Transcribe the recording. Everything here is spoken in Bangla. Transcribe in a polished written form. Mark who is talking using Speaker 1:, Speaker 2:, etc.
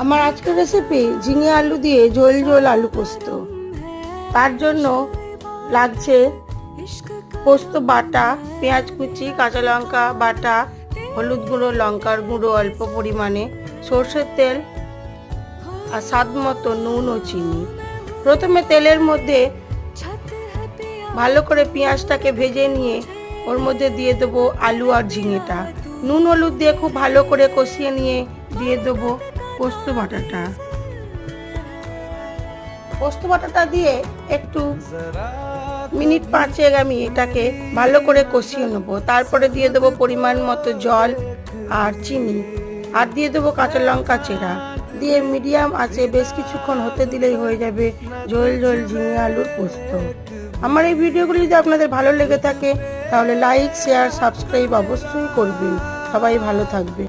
Speaker 1: আমার আজকের রেসিপি ঝিঙে আলু দিয়ে ঝোল ঝোল আলু পোস্ত। তার জন্য লাগছে পোস্ত বাটা, পেঁয়াজ কুচি, কাঁচা লঙ্কা বাটা, হলুদ গুঁড়ো, লঙ্কার গুঁড়ো অল্প পরিমাণে, সর্ষের তেল আর স্বাদ মতো নুন ও চিনি। প্রথমে তেলের মধ্যে ভালো করে পেঁয়াজটাকে ভেজে নিয়ে ওর মধ্যে দিয়ে দেবো আলু আর ঝিঙেটা। নুন হলুদ দিয়ে খুব ভালো করে কষিয়ে নিয়ে দিয়ে দেবো পোস্ত বাটাটা। পোস্ত বাটাটা দিয়ে একটু মিনিট 5 আমি এটাকে ভালো করে কষিয়ে নেব। তারপরে দিয়ে দেবো পরিমাণ মতো জল আর চিনি, আর দিয়ে দেবো কাঁচা লঙ্কা চেরা, দিয়ে মিডিয়াম আঁচে বেশ কিছুক্ষণ হতে দিলেই হয়ে যাবে ঝোল ঝোল ঝিঙে আলুর পোস্ত। আমার এই ভিডিওগুলি যদি আপনাদের ভালো লেগে থাকে তাহলে লাইক, শেয়ার, সাবস্ক্রাইব অবশ্যই করবেন। সবাই ভালো থাকবে।